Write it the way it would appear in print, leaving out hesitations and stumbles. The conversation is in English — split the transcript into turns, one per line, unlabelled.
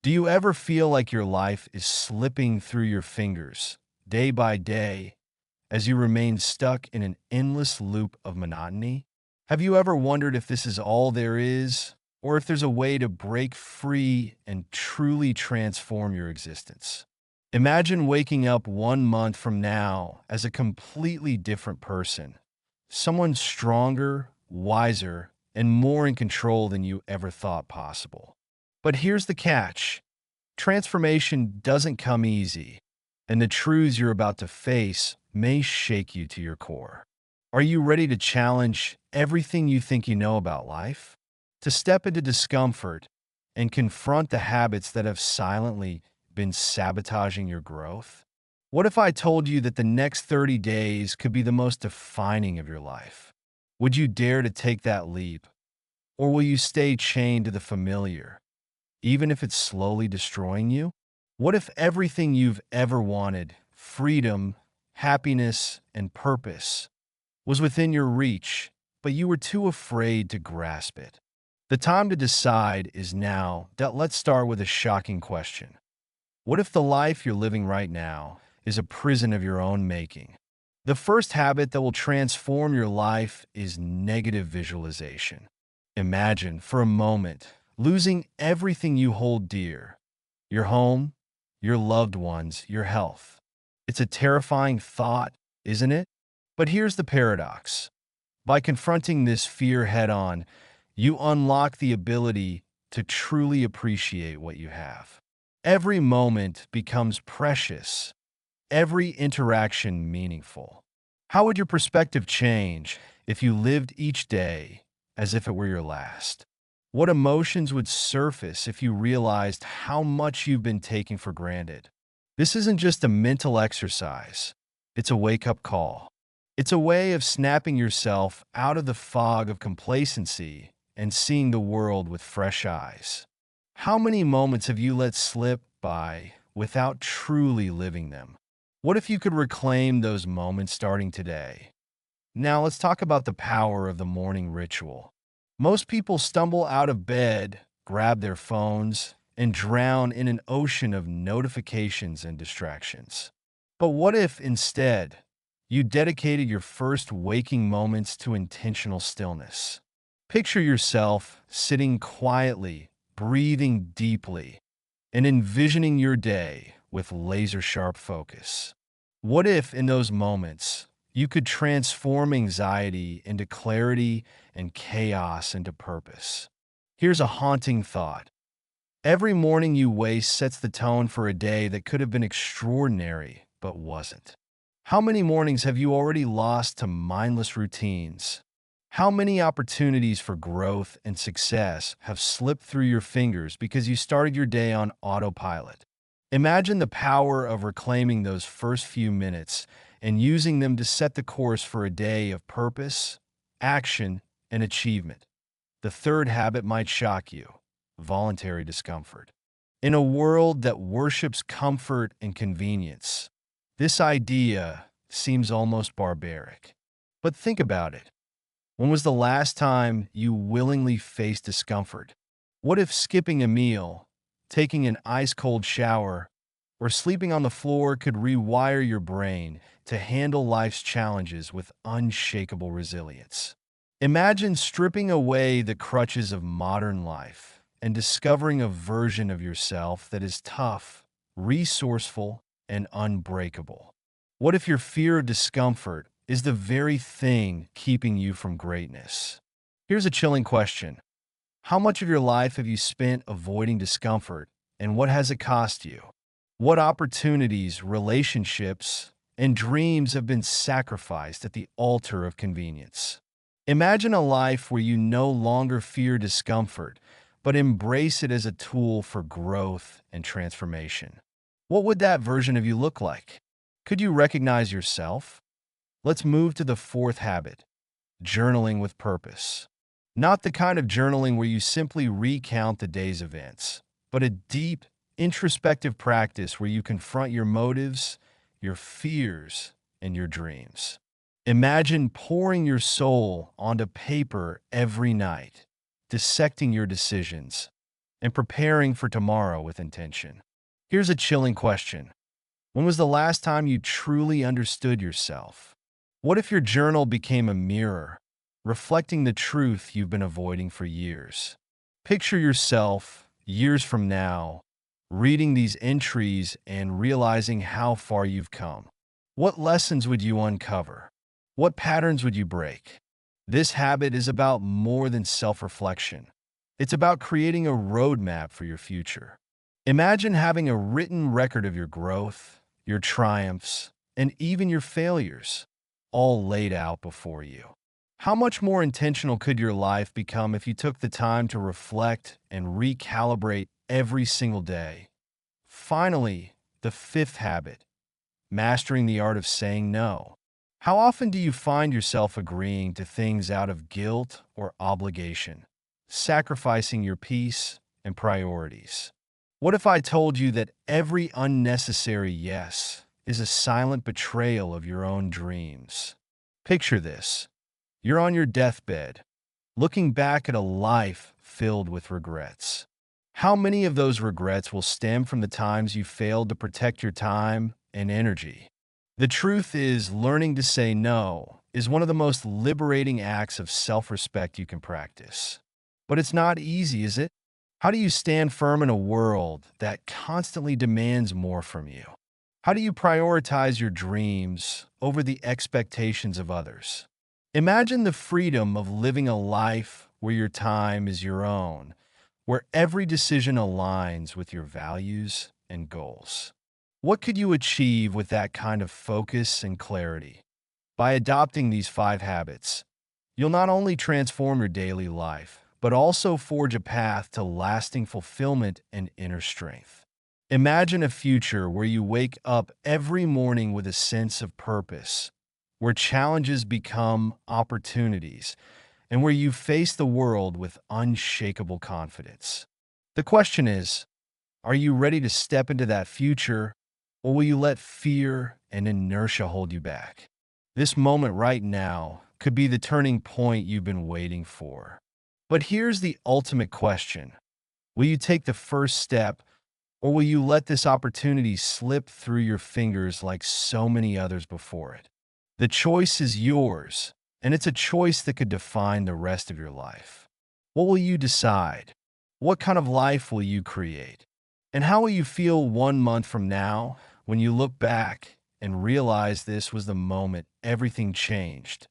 Do you ever feel like your life is slipping through your fingers day by day as you remain stuck in an endless loop of monotony? Have you ever wondered if this is all there is, or if there's a way to break free and truly transform your existence? Imagine waking up 1 month from now as a completely different person, someone stronger, wiser, and more in control than you ever thought possible. But here's the catch: transformation doesn't come easy, and the truths you're about to face may shake you to your core. Are you ready to challenge everything you think you know about life? To step into discomfort and confront the habits that have silently been sabotaging your growth? What if I told you that the next 30 days could be the most defining of your life? Would you dare to take that leap? Or will you stay chained to the familiar, even if it's slowly destroying you? What if everything you've ever wanted, freedom, happiness, and purpose, was within your reach, but you were too afraid to grasp it? The time to decide is now. Let's start with a shocking question. What if the life you're living right now is a prison of your own making? The first habit that will transform your life is negative visualization. Imagine, for a moment, losing everything you hold dear: your home, your loved ones, your health. It's a terrifying thought, isn't it? But here's the paradox. By confronting this fear head on, you unlock the ability to truly appreciate what you have. Every moment becomes precious, every interaction meaningful. How would your perspective change if you lived each day as if it were your last? What emotions would surface if you realized how much you've been taking for granted? This isn't just a mental exercise, it's a wake up call. It's a way of snapping yourself out of the fog of complacency and seeing the world with fresh eyes. How many moments have you let slip by without truly living them? What if you could reclaim those moments starting today? Now, let's talk about the power of the morning ritual. Most people stumble out of bed, grab their phones, and drown in an ocean of notifications and distractions. But what if instead you dedicated your first waking moments to intentional stillness? Picture yourself sitting quietly, breathing deeply, and envisioning your day with laser-sharp focus. What if, in those moments, you could transform anxiety into clarity and chaos into purpose? Here's a haunting thought. Every morning you waste sets the tone for a day that could have been extraordinary but wasn't. How many mornings have you already lost to mindless routines? How many opportunities for growth and success have slipped through your fingers because you started your day on autopilot? Imagine the power of reclaiming those first few minutes and using them to set the course for a day of purpose, action, and achievement. The third habit might shock you: voluntary discomfort. In a world that worships comfort and convenience, this idea seems almost barbaric. But think about it. When was the last time you willingly faced discomfort? What if skipping a meal, taking an ice-cold shower, or sleeping on the floor could rewire your brain to handle life's challenges with unshakable resilience? Imagine stripping away the crutches of modern life and discovering a version of yourself that is tough, resourceful, and unbreakable. What if your fear of discomfort is the very thing keeping you from greatness? Here's a chilling question. How much of your life have you spent avoiding discomfort, and what has it cost you? What opportunities, relationships, and dreams have been sacrificed at the altar of convenience? Imagine a life where you no longer fear discomfort, but embrace it as a tool for growth and transformation. What would that version of you look like? Could you recognize yourself? Let's move to the fourth habit: journaling with purpose. Not the kind of journaling where you simply recount the day's events, but a deep, introspective practice where you confront your motives, your fears, and your dreams. Imagine pouring your soul onto paper every night, dissecting your decisions, and preparing for tomorrow with intention. Here's a chilling question. When was the last time you truly understood yourself? What if your journal became a mirror, reflecting the truth you've been avoiding for years? Picture yourself, years from now, reading these entries and realizing how far you've come. What lessons would you uncover? What patterns would you break? This habit is about more than self-reflection. It's about creating a roadmap for your future. Imagine having a written record of your growth, your triumphs, and even your failures, all laid out before you. How much more intentional could your life become if you took the time to reflect and recalibrate every single day? Finally, the fifth habit, mastering the art of saying no. How often do you find yourself agreeing to things out of guilt or obligation, sacrificing your peace and priorities? What if I told you that every unnecessary yes is a silent betrayal of your own dreams? Picture this. You're on your deathbed, looking back at a life filled with regrets. How many of those regrets will stem from the times you failed to protect your time and energy? The truth is, learning to say no is one of the most liberating acts of self-respect you can practice. But it's not easy, is it? How do you stand firm in a world that constantly demands more from you? How do you prioritize your dreams over the expectations of others? Imagine the freedom of living a life where your time is your own, where every decision aligns with your values and goals. What could you achieve with that kind of focus and clarity? By adopting these 5 habits, you'll not only transform your daily life, but also forge a path to lasting fulfillment and inner strength. Imagine a future where you wake up every morning with a sense of purpose, where challenges become opportunities, and where you face the world with unshakable confidence. The question is, are you ready to step into that future, or will you let fear and inertia hold you back? This moment right now could be the turning point you've been waiting for. But here's the ultimate question. Will you take the first step, or will you let this opportunity slip through your fingers like so many others before it? The choice is yours, and it's a choice that could define the rest of your life. What will you decide? What kind of life will you create? And how will you feel 1 month from now when you look back and realize this was the moment everything changed?